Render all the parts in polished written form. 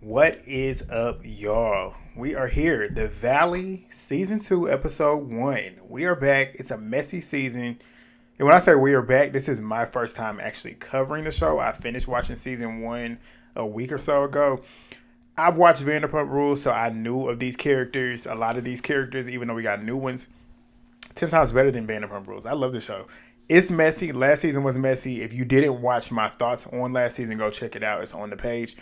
What is up, y'all? We are here. The Valley, Season 2, Episode 1. We are back. It's a messy season. And when I say we are back, this is my first time actually covering the show. I finished watching Season 1 a week or so ago. I've watched Vanderpump Rules, so I knew of these characters. A lot of these characters, even though we got new ones, 10 times better than Vanderpump Rules. I love the show. It's messy. Last season was messy. If you didn't watch my thoughts on last season, go check it out. It's on the page.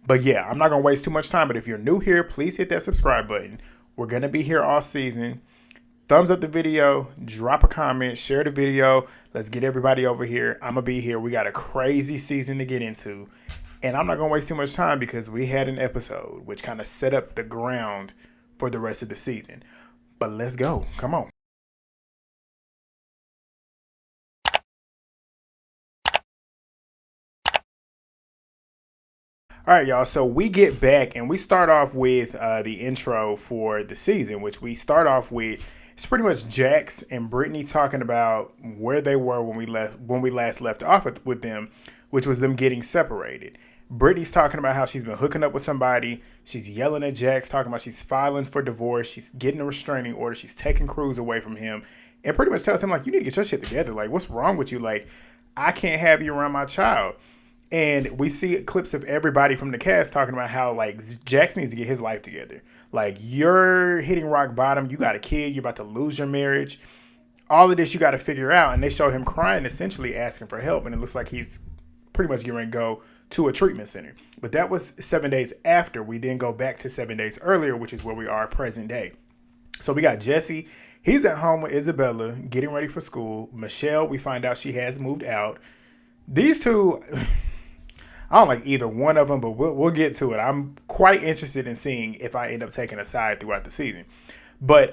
But yeah, I'm not going to waste too much time. But if you're new here, please hit that subscribe button. We're going to be here all season. Thumbs up the video. Drop a comment. Share the video. Let's get everybody over here. I'm going to be here. We got a crazy season to get into. And I'm not going to waste too much time because we had an episode which kind of set up the ground for the rest of the season. But let's go. Come on. All right, y'all. So we get back and we start off with the intro for the season, which we start off with. It's pretty much Jax and Brittany talking about where they were when we last left off with them, which was them getting separated. Brittany's talking about how she's been hooking up with somebody. She's yelling at Jax, talking about she's filing for divorce. She's getting a restraining order. She's taking Cruz away from him, and pretty much tells him like, you need to get your shit together. Like, what's wrong with you? Like, I can't have you around my child. And we see clips of everybody from the cast talking about how, like, Jax needs to get his life together. Like, you're hitting rock bottom. You got a kid. You're about to lose your marriage. All of this you got to figure out. And they show him crying, essentially asking for help. And it looks like he's pretty much getting ready to go to a treatment center. But that was 7 days after. We then go back to 7 days earlier, which is where we are present day. So we got Jesse. He's at home with Isabella, getting ready for school. Michelle, we find out she has moved out. These two... I don't like either one of them, but we'll get to it. I'm quite interested in seeing if I end up taking a side throughout the season. But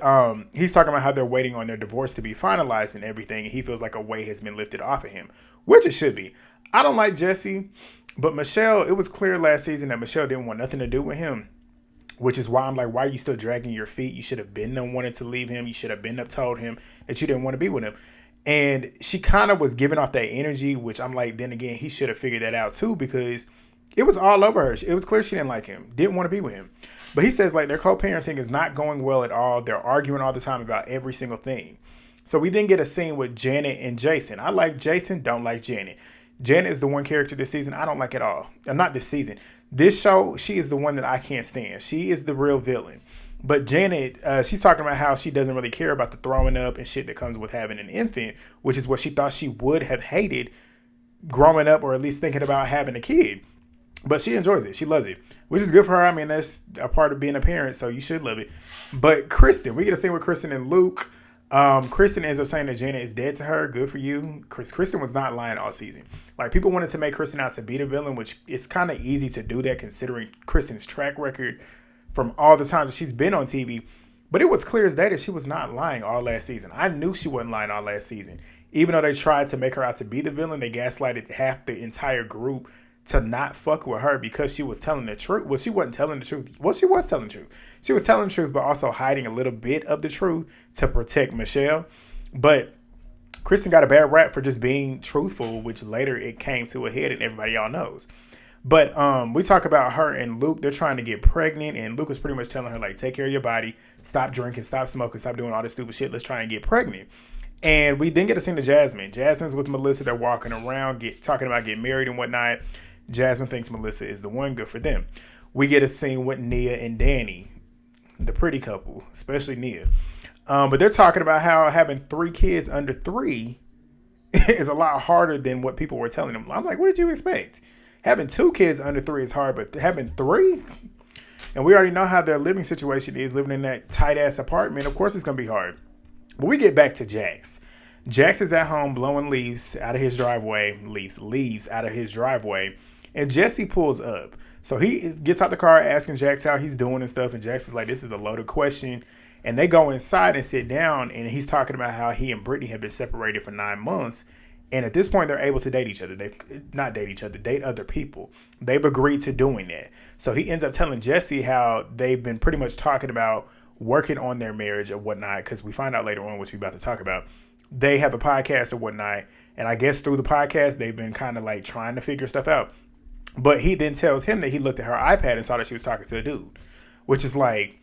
he's talking about how they're waiting on their divorce to be finalized and everything, and he feels like a weight has been lifted off of him, which it should be. I don't like Jesse, but Michelle, it was clear last season that Michelle didn't want nothing to do with him, which is why I'm like, why are you still dragging your feet? You should have been the wanted to leave him. You should have been up told him that you didn't want to be with him. And she kind of was giving off that energy, which I'm like, then again, he should have figured that out too, because it was all over her. It was clear she didn't like him, didn't want to be with him. But he says like their co-parenting is not going well at all. They're arguing all the time about every single thing. So we then get a scene with Janet and Jason. I like Jason, don't like Janet. Janet is the one character this season I don't like at all. Not this season. This show, she is the one that I can't stand. She is the real villain. But Janet, she's talking about how she doesn't really care about the throwing up and shit that comes with having an infant, which is what she thought she would have hated growing up, or at least thinking about having a kid. But she enjoys it. She loves it, which is good for her. I mean, that's a part of being a parent, so you should love it. But Kristen, we get a scene with Kristen and Luke. Kristen ends up saying that Janet is dead to her. Good for you. Kristen was not lying all season. Like, people wanted to make Kristen out to be the villain, which is kind of easy to do that considering Kristen's track record from all the times that she's been on TV. But it was clear as day that she was not lying all last season. I knew she wasn't lying all last season. Even though they tried to make her out to be the villain, they gaslighted half the entire group to not fuck with her because she was telling the truth. Well, she wasn't telling the truth. Well, she was telling the truth. She was telling the truth, but also hiding a little bit of the truth to protect Michelle. But Kristen got a bad rap for just being truthful, which later it came to a head and everybody all knows. But we talk about her and Luke. They're trying to get pregnant, and Luke is pretty much telling her, like, take care of your body, stop drinking, stop smoking, stop doing all this stupid shit. Let's try and get pregnant. And we then get to see Jasmine. Jasmine's with Melissa. They're walking around, talking about getting married and whatnot. Jasmine thinks Melissa is the one. Good for them. We get a scene with Nia and Danny, the pretty couple, especially Nia. But they're talking about how having 3 kids under 3 is a lot harder than what people were telling them. I'm like, what did you expect? Having 2 kids under 3 is hard, but having 3, and we already know how their living situation is, living in that tight ass apartment. Of course, it's gonna be hard. But we get back to Jax. Jax is at home blowing leaves out of his driveway, leaves out of his driveway, and Jesse pulls up. So he gets out the car, asking Jax how he's doing and stuff, and Jax is like, "This is a loaded question." And they go inside and sit down, and he's talking about how he and Brittany have been separated for 9 months. And at this point, they're able to date each other. Date other people. They've agreed to doing that. So he ends up telling Jesse how they've been pretty much talking about working on their marriage or whatnot, because we find out later on, which we're about to talk about, they have a podcast or whatnot. And I guess through the podcast, they've been kind of like trying to figure stuff out. But he then tells him that he looked at her iPad and saw that she was talking to a dude, which is like,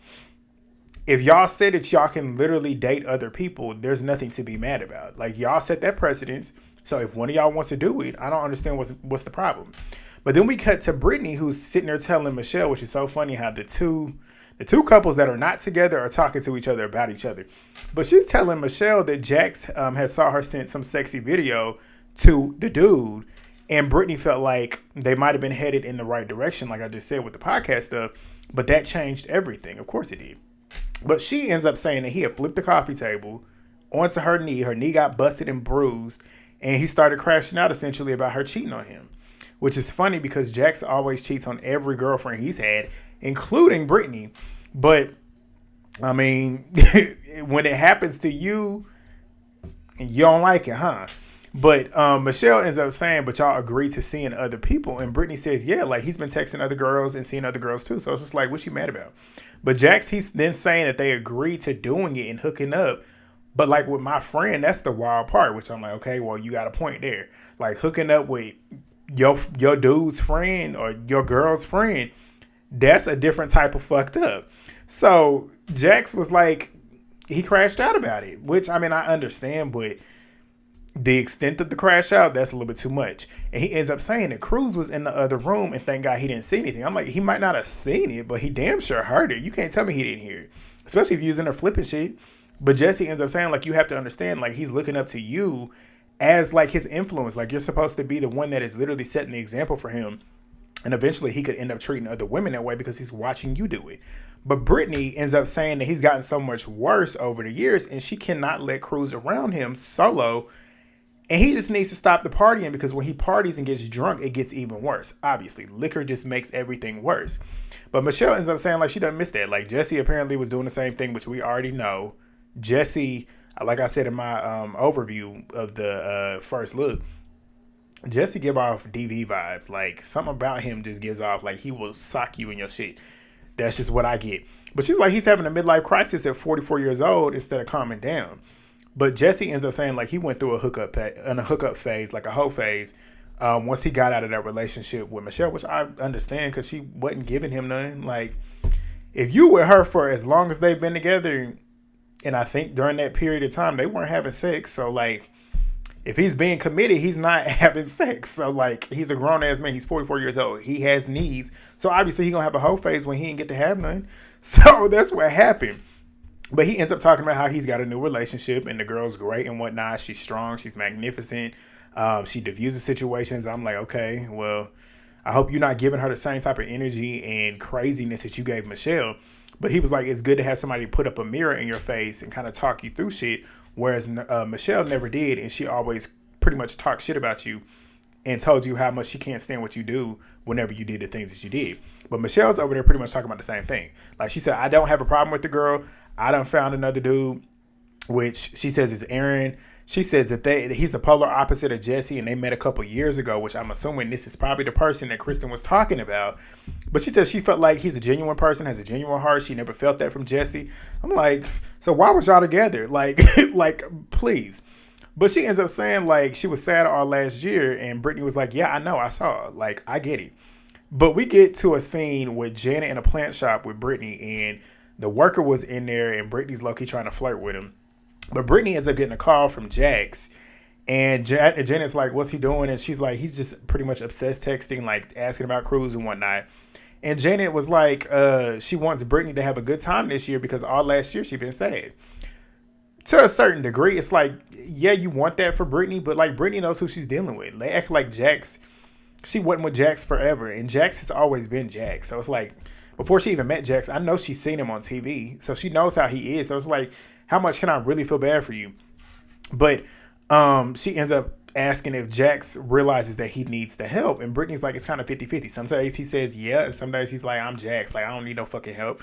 if y'all say that y'all can literally date other people, there's nothing to be mad about. Like, y'all set that precedence. So if one of y'all wants to do it, I don't understand what's the problem. But then we cut to Brittany, who's sitting there telling Michelle, which is so funny, how the two couples that are not together are talking to each other about each other. But she's telling Michelle that Jax had saw her send some sexy video to the dude, and Brittany felt like they might have been headed in the right direction, like I just said with the podcast stuff, but that changed everything. Of course it did. But she ends up saying that he had flipped the coffee table onto her knee. Her knee got busted and bruised, and he started crashing out essentially about her cheating on him, which is funny because Jax always cheats on every girlfriend he's had, including Brittany. But, I mean, when it happens to you, you don't like it, huh? But Michelle ends up saying, but y'all agree to seeing other people. And Brittany says, yeah, like he's been texting other girls and seeing other girls too. So it's just like, what you mad about? But Jax, he's then saying that they agree to doing it and hooking up. But like with my friend, that's the wild part, which I'm like, okay, well, you got a point there. Like hooking up with your dude's friend or your girl's friend, that's a different type of fucked up. So Jax was like, he crashed out about it, which, I mean, I understand, but the extent of the crash out, that's a little bit too much. And he ends up saying that Cruz was in the other room, and thank God he didn't see anything. I'm like, he might not have seen it, but he damn sure heard it. You can't tell me he didn't hear it, especially if he was in there flipping shit. But Jesse ends up saying, like, you have to understand, like, he's looking up to you as, like, his influence. Like, you're supposed to be the one that is literally setting the example for him. And eventually he could end up treating other women that way because he's watching you do it. But Brittany ends up saying that he's gotten so much worse over the years, and she cannot let Cruz around him solo. And he just needs to stop the partying, because when he parties and gets drunk, it gets even worse. Obviously, liquor just makes everything worse. But Michelle ends up saying, like, she doesn't miss that. Like, Jesse apparently was doing the same thing, which we already know. Jesse, like I said in my overview of the first look, Jesse give off DV vibes. Like, something about him just gives off, like, he will sock you in your shit. That's just what I get. But she's like, he's having a midlife crisis at 44 years old instead of calming down. But Jesse ends up saying, like, he went through a hookup phase, like a hoe phase, once he got out of that relationship with Michelle, which I understand because she wasn't giving him none. Like, if you with her for as long as they've been together, and I think during that period of time, they weren't having sex. So, like, if he's being committed, he's not having sex. So, like, he's a grown-ass man. He's 44 years old. He has needs. So, obviously, he's going to have a hoe phase when he didn't get to have none. So, that's what happened. But he ends up talking about how he's got a new relationship and the girl's great and whatnot. She's strong. She's magnificent. She diffuses situations. I'm like, okay, well, I hope you're not giving her the same type of energy and craziness that you gave Michelle. But he was like, it's good to have somebody put up a mirror in your face and kind of talk you through shit. Whereas Michelle never did. And she always pretty much talked shit about you and told you how much she can't stand what you do whenever you did the things that you did. But Michelle's over there pretty much talking about the same thing. Like, she said, I don't have a problem with the girl. I done found another dude, which she says is Aaron. She says that he's the polar opposite of Jesse, and they met a couple years ago, which I'm assuming this is probably the person that Kristen was talking about. But she says she felt like he's a genuine person, has a genuine heart. She never felt that from Jesse. I'm like, so why was y'all together? Like, like, please. But she ends up saying, like, she was sad all last year, and Brittany was like, yeah, I know, I saw it. Like, I get it. But we get to a scene with Janet in a plant shop with Brittany, and the worker was in there, and Brittany's low-key trying to flirt with him. But Brittany ends up getting a call from Jax, and Janet's like, what's he doing? And she's like, he's just pretty much obsessed texting, like asking about Cruz and whatnot. And Janet was like, she wants Brittany to have a good time this year because all last year she's been sad. To a certain degree, it's like, yeah, you want that for Brittany, but like Brittany knows who she's dealing with. They act like Jax, she wasn't with Jax forever, and Jax has always been Jax. So it's like, before she even met Jax, I know she's seen him on TV, so she knows how he is. So it's like, how much can I really feel bad for you? But she ends up asking if Jax realizes that he needs the help. And Brittany's like, it's kind of 50-50. Some days he says yeah, and some days he's like, I'm Jax. Like, I don't need no fucking help.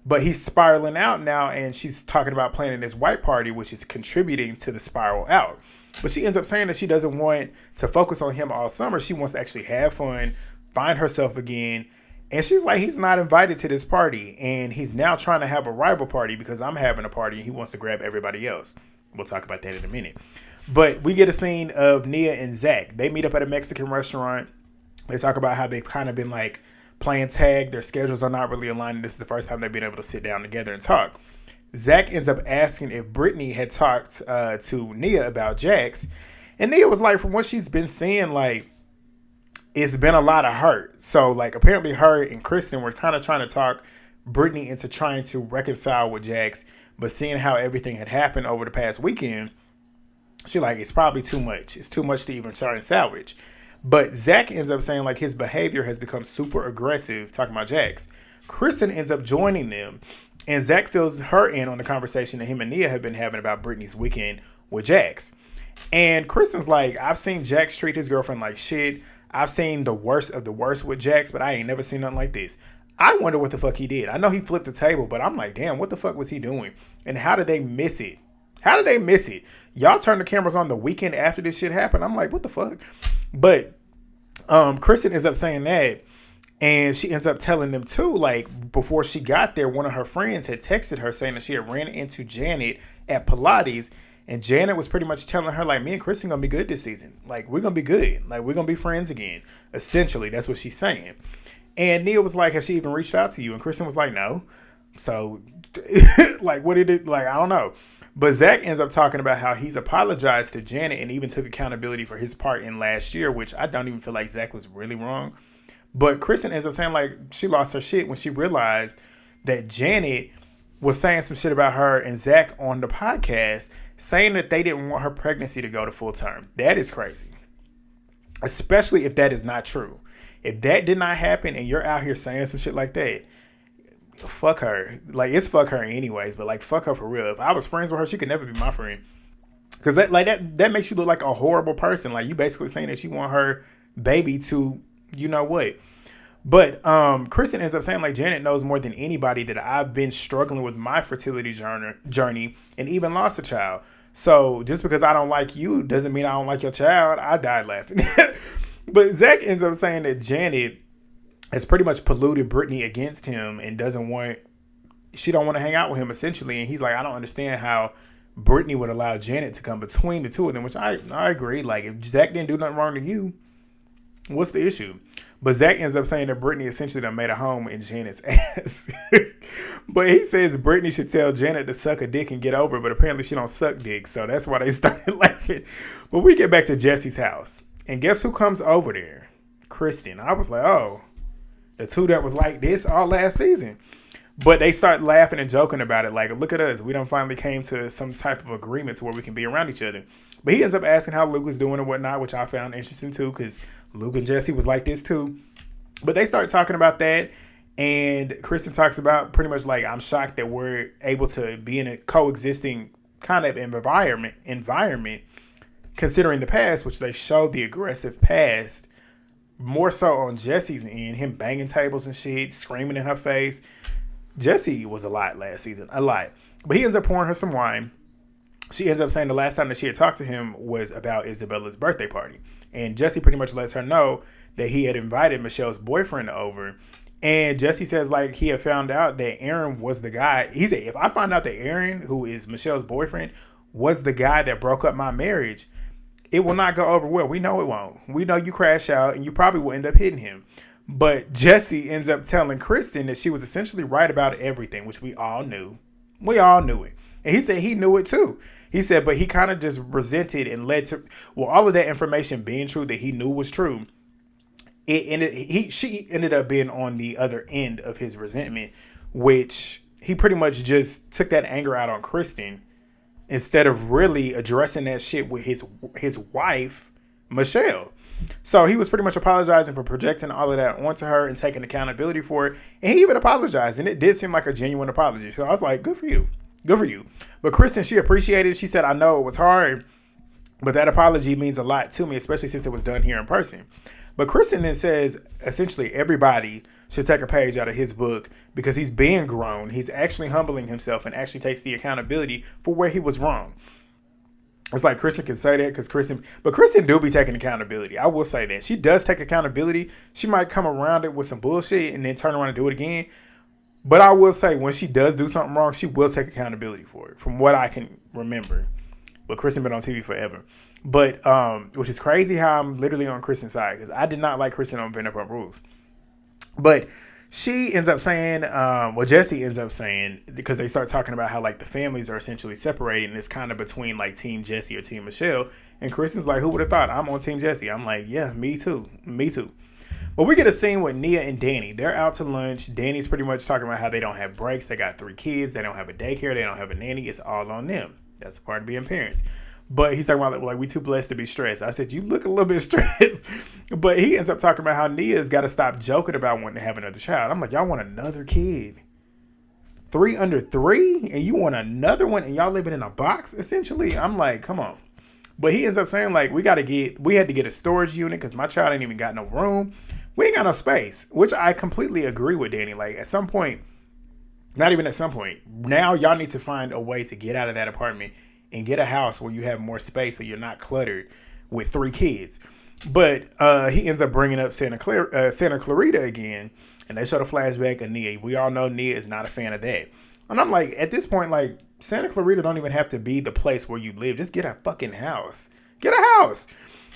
But he's spiraling out now, and she's talking about planning this white party, which is contributing to the spiral out. But she ends up saying that she doesn't want to focus on him all summer. She wants to actually have fun, find herself again. And she's like, he's not invited to this party. And he's now trying to have a rival party because I'm having a party and he wants to grab everybody else. We'll talk about that in a minute. But we get a scene of Nia and Zack. They meet up at a Mexican restaurant. They talk about how they've kind of been like playing tag. Their schedules are not really aligned. This is the first time they've been able to sit down together and talk. Zack ends up asking if Brittany had talked to Nia about Jax. And Nia was like, from what she's been seeing, like, it's been a lot of hurt. So, like, apparently her and Kristen were kind of trying to talk Brittany into trying to reconcile with Jax. But seeing how everything had happened over the past weekend, she like, it's probably too much. It's too much to even try and salvage. But Zack ends up saying, like, his behavior has become super aggressive, talking about Jax. Kristen ends up joining them. And Zack fills her in on the conversation that him and Nia have been having about Brittany's weekend with Jax. And Kristen's like, I've seen Jax treat his girlfriend like shit. I've seen the worst of the worst with Jax, but I ain't never seen nothing like this. I wonder what the fuck he did. I know he flipped the table, but I'm like, damn, what the fuck was he doing? And how did they miss it? How did they miss it? Y'all turned the cameras on the weekend after this shit happened. I'm like, what the fuck? But Kristen ends up saying that. And she ends up telling them too, like, before she got there, one of her friends had texted her saying that she had ran into Janet at Pilates. And Janet was pretty much telling her, like, me and Kristen gonna be good this season. Like, we're gonna be good. Like, we're gonna be friends again. Essentially, that's what she's saying. And Nia was like, has she even reached out to you? And Kristen was like, no. So, like, what did it, like, I don't know. But Zack ends up talking about how he's apologized to Janet and even took accountability for his part in last year, which I don't even feel like Zack was really wrong. But Kristen ends up saying, like, she lost her shit when she realized that Janet was saying some shit about her and Zack on the podcast, saying that they didn't want her pregnancy to go to full term. That is crazy. Especially if that is not true. If that did not happen and you're out here saying some shit like that, fuck her. Like, it's fuck her anyways, but, like, fuck her for real. If I was friends with her, she could never be my friend. Because that makes you look like a horrible person. Like, you basically saying that you want her baby to, you know what. But Kristen ends up saying, like, Janet knows more than anybody that I've been struggling with my fertility journey and even lost a child. So just because I don't like you doesn't mean I don't like your child. I died laughing. But Zack ends up saying that Janet has pretty much polluted Brittany against him and she don't want to hang out with him, essentially. And he's like, I don't understand how Brittany would allow Janet to come between the two of them, which I agree. Like, if Zack didn't do nothing wrong to you, what's the issue? But Zack ends up saying that Brittany essentially done made a home in Janet's ass. But he says Brittany should tell Janet to suck a dick and get over it, but apparently she don't suck dick, so that's why they started laughing. But we get back to Jesse's house. And guess who comes over there? Kristen. I was like, oh, the two that was like this all last season. But they start laughing and joking about it. Like, look at us. We done finally came to some type of agreement to where we can be around each other. But he ends up asking how Luke is doing and whatnot, which I found interesting too, because Luke and Jesse was like this too. But they start talking about that. And Kristen talks about pretty much like, I'm shocked that we're able to be in a coexisting kind of environment considering the past, which they showed the aggressive past more so on Jesse's end, him banging tables and shit, screaming in her face. Jesse was a lot last season, a lot. But he ends up pouring her some wine. She ends up saying the last time that she had talked to him was about Isabella's birthday party. And Jesse pretty much lets her know that he had invited Michelle's boyfriend over. And Jesse says, like, he had found out that Aaron was the guy. He said, if I find out that Aaron, who is Michelle's boyfriend, was the guy that broke up my marriage, it will not go over well. We know it won't. We know you crash out and you probably will end up hitting him. But Jesse ends up telling Kristen that she was essentially right about everything, which we all knew. We all knew it. And he said he knew it too. He said, but he kind of just resented and led to, well, all of that information being true that he knew was true. She ended up being on the other end of his resentment, which he pretty much just took that anger out on Kristen instead of really addressing that shit with his wife, Michelle. So he was pretty much apologizing for projecting all of that onto her and taking accountability for it. And he even apologized. And it did seem like a genuine apology. So I was like, good for you. Good for you. But Kristen, she appreciated it. She said, I know it was hard, but that apology means a lot to me, especially since it was done here in person. But Kristen then says, essentially, everybody should take a page out of his book because he's being grown. He's actually humbling himself and actually takes the accountability for where he was wrong. It's like Kristen can say that because Kristen do be taking accountability. I will say that. She does take accountability. She might come around it with some bullshit and then turn around and do it again. But I will say when she does do something wrong, she will take accountability for it, from what I can remember. But Kristen been on TV forever. But, which is crazy how I'm literally on Kristen's side, because I did not like Kristen on Vanderpump Rules. But she ends up saying, Jesse ends up saying, because they start talking about how like the families are essentially separated and it's kind of between like Team Jesse or Team Michelle. And Kristen's like, who would have thought? I'm on Team Jesse. I'm like, yeah, me too. Me too. But we get a scene with Nia and Danny. They're out to lunch. Danny's pretty much talking about how they don't have breaks. They got 3 kids. They don't have a daycare. They don't have a nanny. It's all on them. That's the part of being parents. But he's talking about like we too blessed to be stressed. I said, you look a little bit stressed. But he ends up talking about how Nia's got to stop joking about wanting to have another child. I'm like, y'all want another kid? 3 under 3? And you want another one? And y'all living in a box, essentially? I'm like, come on. But he ends up saying like, we had to get a storage unit because my child ain't even got no room. We ain't got no space, which I completely agree with Danny. Like at some point, not even at some point, now y'all need to find a way to get out of that apartment and get a house where you have more space so you're not cluttered with 3 kids. But he ends up bringing up Santa Clarita again, and they show the flashback of Nia. We all know Nia is not a fan of that. And I'm like, at this point, like, Santa Clarita don't even have to be the place where you live. Just get a fucking house. Get a house.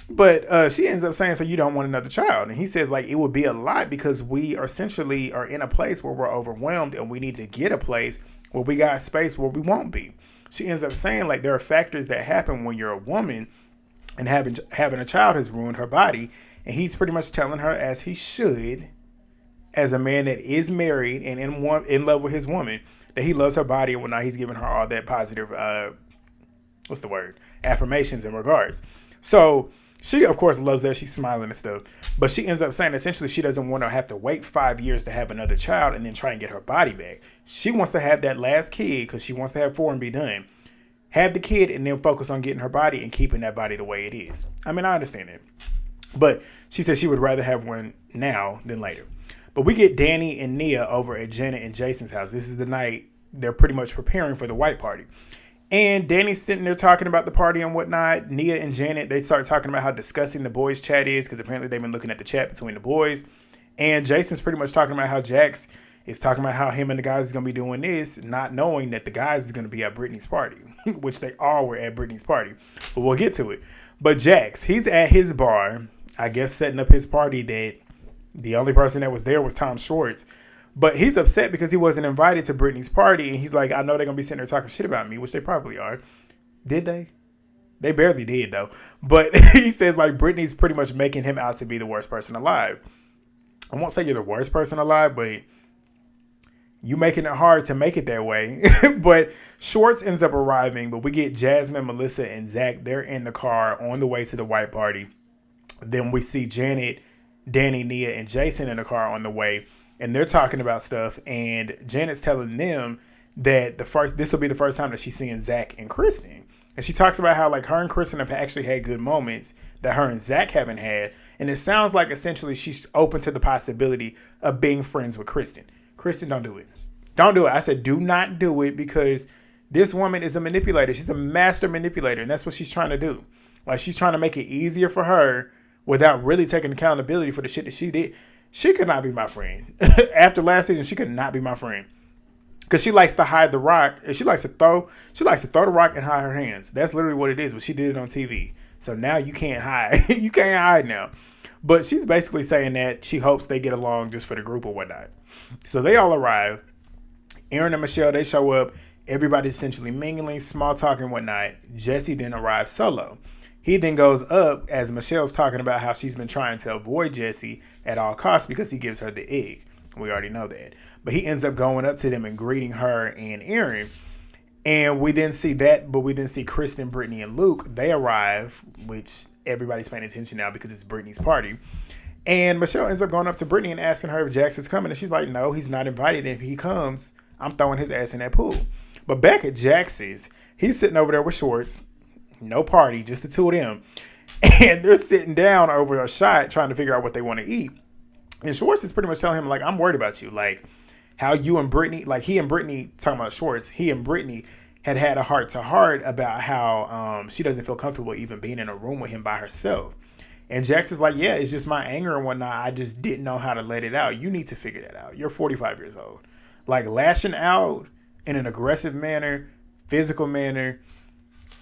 But she ends up saying, so you don't want another child. And he says, like, it would be a lot because we essentially are in a place where we're overwhelmed and we need to get a place where we got space where we won't be. She ends up saying, like, there are factors that happen when you're a woman and having a child has ruined her body. And he's pretty much telling her, as he should, as a man that is married and in love with his woman, that he loves her body and whatnot. He's giving her all that positive, affirmations in regards. So she, of course, loves that. She's smiling and stuff. But she ends up saying, essentially, she doesn't want to have to wait 5 years to have another child and then try and get her body back. She wants to have that last kid because she wants to have 4 and be done. Have the kid and then focus on getting her body and keeping that body the way it is. I mean, I understand it. But she said she would rather have one now than later. But we get Danny and Nia over at Janet and Jason's house. This is the night they're pretty much preparing for the white party. And Danny's sitting there talking about the party and whatnot. Nia and Janet, they start talking about how disgusting the boys' chat is because apparently they've been looking at the chat between the boys. And Jason's pretty much talking about how Jax is talking about how him and the guys is going to be doing this, not knowing that the guys is going to be at Brittany's party, which they all were at Brittany's party. But we'll get to it. But Jax, he's at his bar, I guess setting up his party that the only person that was there was Tom Schwartz. But he's upset because he wasn't invited to Brittany's party. And he's like, I know they're going to be sitting there talking shit about me, which they probably are. Did they? They barely did, though. But he says, like, Brittany's pretty much making him out to be the worst person alive. I won't say you're the worst person alive, but you making it hard to make it that way. But Schwartz ends up arriving. But we get Jasmine, Melissa, and Zach. They're in the car on the way to the white party. Then we see Janet, Danny, Nia, and Jason in the car on the way. And they're talking about stuff, and Janet's telling them that this will be the first time that she's seeing Zach and Kristen. And she talks about how like her and Kristen have actually had good moments that her and Zach haven't had. And it sounds like essentially she's open to the possibility of being friends with Kristen. Kristen, don't do it. Don't do it. I said, do not do it because this woman is a manipulator. She's a master manipulator, and that's what she's trying to do. Like she's trying to make it easier for her without really taking accountability for the shit that she did. She could not be my friend. After last season, she could not be my friend. Because she likes to hide the rock. And she likes to throw the rock and hide her hands. That's literally what it is. But she did it on TV. So now you can't hide. You can't hide now. But she's basically saying that she hopes they get along just for the group or whatnot. So they all arrive. Aaron and Michelle, they show up. Everybody's essentially mingling, small talk and whatnot. Jesse then arrives solo. He then goes up as Michelle's talking about how she's been trying to avoid Jesse at all costs because he gives her the egg. We already know that. But he ends up going up to them and greeting her and Aaron. And we then see that, but we then see Kristen, Brittany, and Luke. They arrive, which everybody's paying attention now because it's Brittany's party. And Michelle ends up going up to Brittany and asking her if Jax is coming. And she's like, no, he's not invited. If he comes, I'm throwing his ass in that pool. But back at Jax's, he's sitting over there with Schwartz. No party, just the two of them. And they're sitting down over a shot trying to figure out what they want to eat. And Schwartz is pretty much telling him, like, I'm worried about you. Like, how you and Brittany, like, he and Brittany, talking about Schwartz, he and Brittany had a heart-to-heart about how she doesn't feel comfortable even being in a room with him by herself. And Jax is like, yeah, it's just my anger and whatnot. I just didn't know how to let it out. You need to figure that out. You're 45 years old. Like, lashing out in an aggressive manner, physical manner,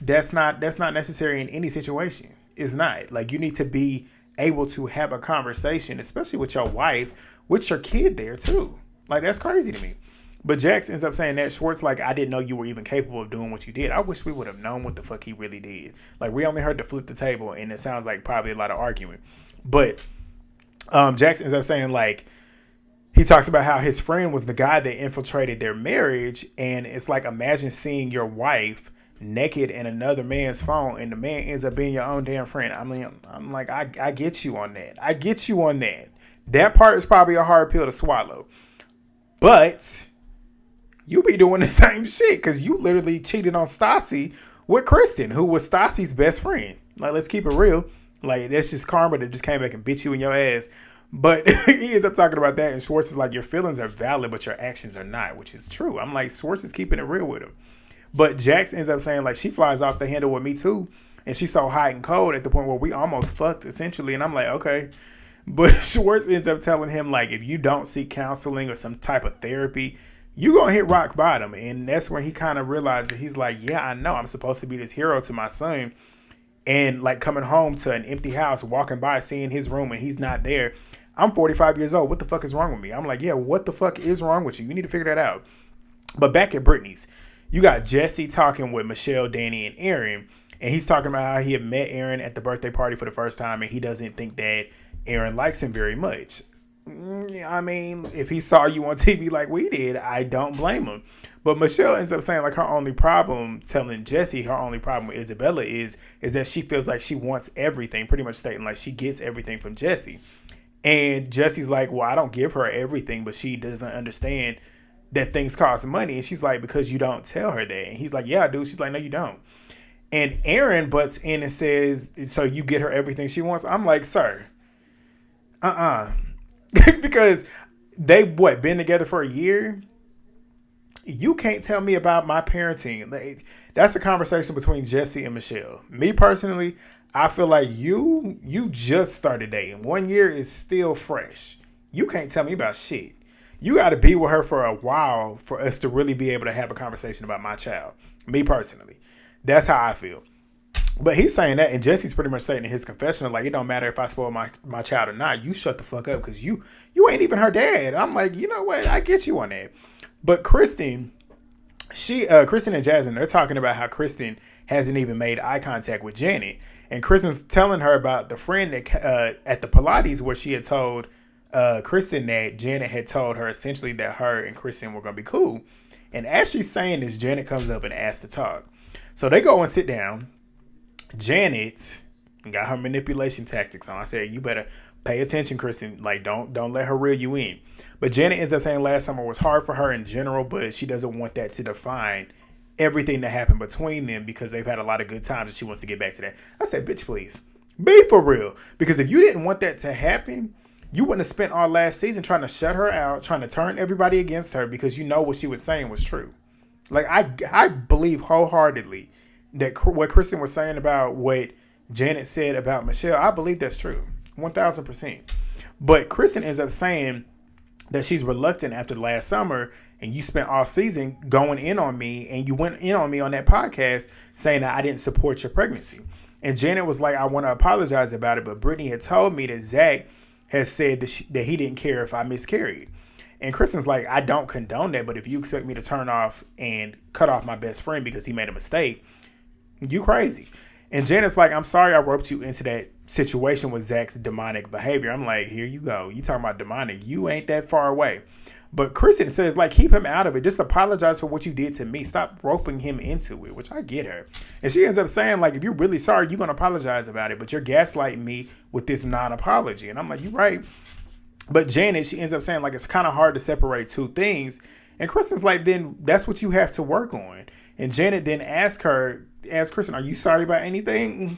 That's not necessary in any situation. It's not. Like, you need to be able to have a conversation, especially with your wife, with your kid there too. Like, that's crazy to me. But Jax ends up saying that Schwartz, like, I didn't know you were even capable of doing what you did. I wish we would have known what the fuck he really did. Like, we only heard the flip the table, and it sounds like probably a lot of arguing. But Jax ends up saying, like, he talks about how his friend was the guy that infiltrated their marriage, and it's like, imagine seeing your wife naked in another man's phone, and the man ends up being your own damn friend. I mean, I'm like, I get you on that. I get you on that. That part is probably a hard pill to swallow. But you be doing the same shit because you literally cheated on Stassi with Kristen, who was Stassi's best friend. Like, let's keep it real. Like, that's just karma that just came back and bit you in your ass. But he ends up talking about that, and Schwartz is like, your feelings are valid, but your actions are not, which is true. I'm like, Schwartz is keeping it real with him. But Jax ends up saying, like, she flies off the handle with me too, and she's so hot and cold at the point where we almost fucked, essentially. And I'm like, okay. But Schwartz ends up telling him, like, if you don't seek counseling or some type of therapy, you gonna hit rock bottom. And that's when he kind of realizes, he's like, yeah, I know I'm supposed to be this hero to my son. And like coming home to an empty house, walking by, seeing his room and he's not there. I'm 45 years old. What the fuck is wrong with me? I'm like, yeah, what the fuck is wrong with you? You need to figure that out. But back at Britney's, you got Jesse talking with Michelle, Danny, and Aaron. And he's talking about how he had met Aaron at the birthday party for the first time, and he doesn't think that Aaron likes him very much. I mean, if he saw you on TV like we did, I don't blame him. But Michelle ends up saying, like, her only problem, telling Jesse her only problem with Isabella is that she feels like she wants everything, pretty much stating like she gets everything from Jesse. And Jesse's like, well, I don't give her everything, but she doesn't understand that things cost money. And she's like, because you don't tell her that. And he's like, yeah, I do. She's like, no, you don't. And Aaron butts in and says, so you get her everything she wants? I'm like, sir, because they, been together for a year? You can't tell me about my parenting. That's a conversation between Jesse and Michelle. Me personally, I feel like you just started dating. 1 year is still fresh. You can't tell me about shit. You got to be with her for a while for us to really be able to have a conversation about my child. Me personally. That's how I feel. But he's saying that, and Jesse's pretty much saying in his confessional, like, it don't matter if I spoil my child or not. You shut the fuck up because you ain't even her dad. And I'm like, you know what? I get you on that. But Kristen and Jasmine, they're talking about how Kristen hasn't even made eye contact with Janet. And Kristen's telling her about the friend that at the Pilates where she had told Kristen that Janet had told her essentially that her and Kristen were going to be cool. And as she's saying this, Janet comes up and asks to talk. So they go and sit down. Janet got her manipulation tactics on. I said, you better pay attention, Kristen. Like, don't let her reel you in. But Janet ends up saying last summer was hard for her in general, but she doesn't want that to define everything that happened between them because they've had a lot of good times and she wants to get back to that. I said, bitch, please. Be for real. Because if you didn't want that to happen, you wouldn't have spent all last season trying to shut her out, trying to turn everybody against her because you know what she was saying was true. Like, I believe wholeheartedly that what Kristen was saying about what Janet said about Michelle, I believe that's true. 1,000%. But Kristen ends up saying that she's reluctant after last summer and you spent all season going in on me and you went in on me on that podcast saying that I didn't support your pregnancy. And Janet was like, I want to apologize about it, but Brittany had told me that Zack has said that he didn't care if I miscarried. And Kristen's like, I don't condone that, but if you expect me to turn off and cut off my best friend because he made a mistake, you crazy. And Janet's like, I'm sorry I roped you into that situation with Zack's demonic behavior. I'm like, here you go. You talking about demonic. You ain't that far away. But Kristen says, like, keep him out of it. Just apologize for what you did to me. Stop roping him into it, which I get her. And she ends up saying, like, if you're really sorry, you're going to apologize about it. But you're gaslighting me with this non-apology. And I'm like, you're right. But Janet, she ends up saying, like, it's kind of hard to separate two things. And Kristen's like, then that's what you have to work on. And Janet then asks Kristen, are you sorry about anything?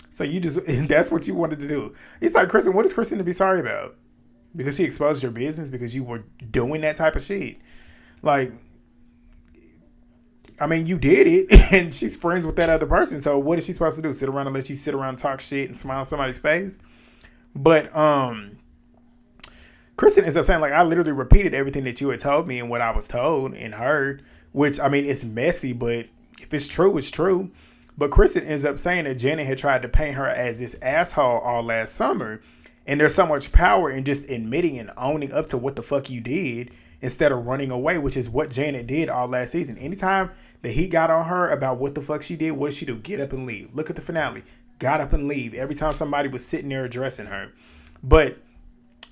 So that's what you wanted to do. He's like, Kristen, what is Kristen to be sorry about? Because she exposed your business? Because you were doing that type of shit? Like, I mean, you did it, and she's friends with that other person. So what is she supposed to do? Sit around and let you sit around and talk shit and smile on somebody's face? But Kristen ends up saying, like, I literally repeated everything that you had told me and what I was told and heard, which, I mean, it's messy, but If it's true, it's true. But Kristen ends up saying that Janet had tried to paint her as this asshole all last summer. And there's so much power in just admitting and owning up to what the fuck you did instead of running away, which is what Janet did all last season. Anytime that he got on her about what the fuck she did, what did she do? Get up and leave. Look at the finale. Got up and leave. Every time somebody was sitting there addressing her. But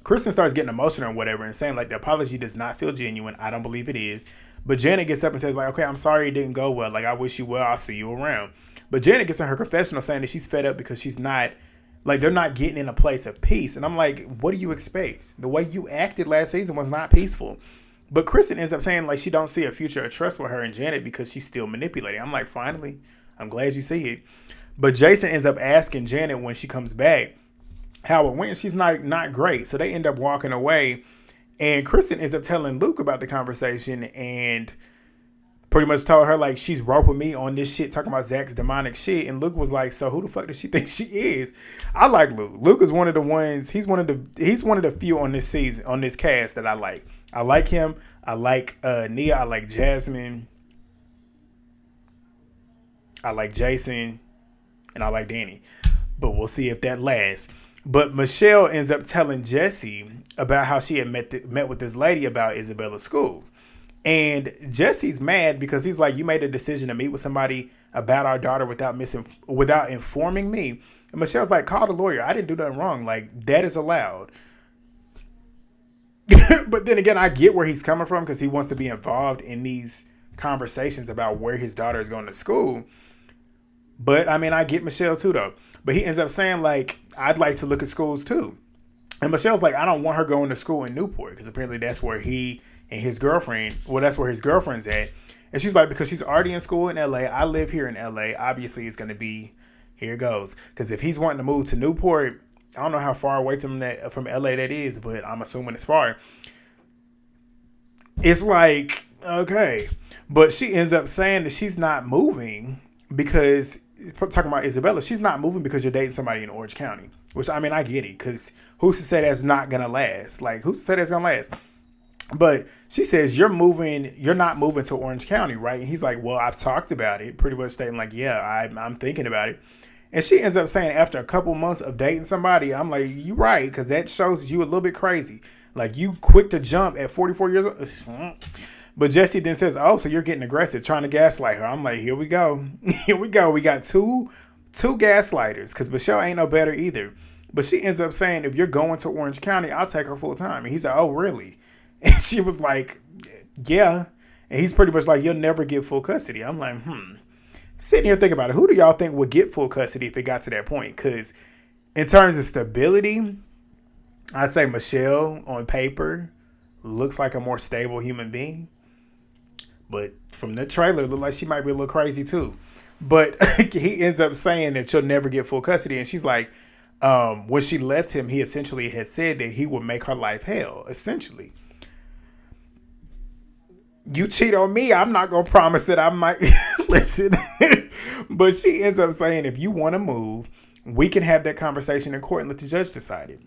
Kristen starts getting emotional and whatever and saying like the apology does not feel genuine. I don't believe it is. But Janet gets up and says like, okay, I'm sorry it didn't go well. Like, I wish you well. I'll see you around. But Janet gets in her confessional saying that she's fed up because she's not, like, they're not getting in a place of peace. And I'm like, what do you expect? The way you acted last season was not peaceful. But Kristen ends up saying like she don't see a future of trust with her and Janet because she's still manipulating. I'm like, finally, I'm glad you see it. But Jason ends up asking Janet when she comes back how it went. She's not great. So they end up walking away. And Kristen ends up telling Luke about the conversation and pretty much told her like she's roping me on this shit, talking about Zach's demonic shit. And Luke was like, so who the fuck does she think she is? I like Luke. Luke is one of the ones, he's one of the few on this season, on this cast that I like. I like him. I like Nia. I like Jasmine. I like Jason. And I like Danny. But we'll see if that lasts. But Michelle ends up telling Jesse about how she had met with this lady about Isabella's school. And Jesse's mad because he's like, you made a decision to meet with somebody about our daughter without informing me. And Michelle's like, call the lawyer. I didn't do nothing wrong. Like, that is allowed. But then again, I get where he's coming from because he wants to be involved in these conversations about where his daughter is going to school. But I mean, I get Michelle too, though. But he ends up saying, like, I'd like to look at schools too. And Michelle's like, I don't want her going to school in Newport because apparently that's where he and his girlfriend, well, that's where his girlfriend's at. And she's like, because she's already in school in LA. I live here in LA. Obviously, it's going to be, here it goes. Because if he's wanting to move to Newport, I don't know how far away from LA that is, but I'm assuming it's far. It's like, okay. But she ends up saying that she's not moving because, talking about Isabella, she's not moving because you're dating somebody in Orange County. Which, I mean, I get it. Because who's to say that's not going to last? Like, who's to say that's going to last? But she says, you're not moving to Orange County, right? And he's like, well, I've talked about it. Pretty much stating like, yeah, I'm thinking about it. And she ends up saying after a couple months of dating somebody, I'm like, you right, because that shows you a little bit crazy. Like, you quick to jump at 44 years old. But Jesse then says, oh, so you're getting aggressive, trying to gaslight her. I'm like, here we go. Here we go. We got two gaslighters, because Michelle ain't no better either. But she ends up saying, if you're going to Orange County, I'll take her full time. And he's like, oh, really? And she was like, yeah. And he's pretty much like, you'll never get full custody. I'm like, Sitting here thinking about it, who do y'all think would get full custody if it got to that point? Because in terms of stability, I'd say Michelle on paper looks like a more stable human being. But from the trailer, it looked like she might be a little crazy too. But he ends up saying that she'll never get full custody. And she's like, when she left him, he essentially had said that he would make her life hell, essentially. You cheat on me, I'm not going to promise that I might listen. But she ends up saying, if you want to move, we can have that conversation in court and let the judge decide it.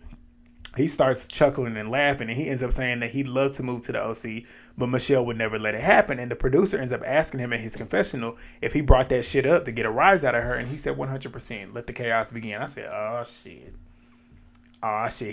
He starts chuckling and laughing, and he ends up saying that he'd love to move to the OC, but Michelle would never let it happen. And the producer ends up asking him in his confessional if he brought that shit up to get a rise out of her, and he said 100%, let the chaos begin. I said, oh shit,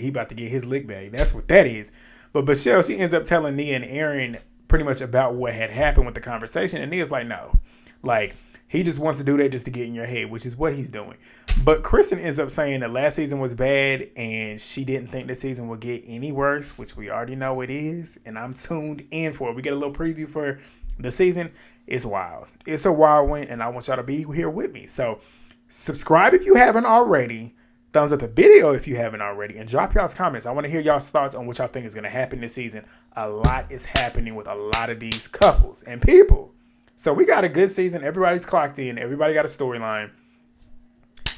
he about to get his lick back. That's what that is. But Michelle, she ends up telling Nia and Aaron pretty much about what had happened with the conversation, and Nia's like, no, like, he just wants to do that just to get in your head, which is what he's doing. But Kristen ends up saying that last season was bad and she didn't think this season would get any worse, which we already know it is. And I'm tuned in for it. We get a little preview for the season. It's wild. It's a wild one, and I want y'all to be here with me. So subscribe if you haven't already. Thumbs up the video if you haven't already. And drop y'all's comments. I want to hear y'all's thoughts on what y'all think is going to happen this season. A lot is happening with a lot of these couples and people. So we got a good season. Everybody's clocked in. Everybody got a storyline.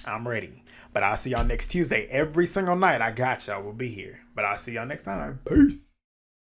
I'm ready. But I'll see y'all next Tuesday. Every single night, I got y'all. We'll be here. But I'll see y'all next time. Peace.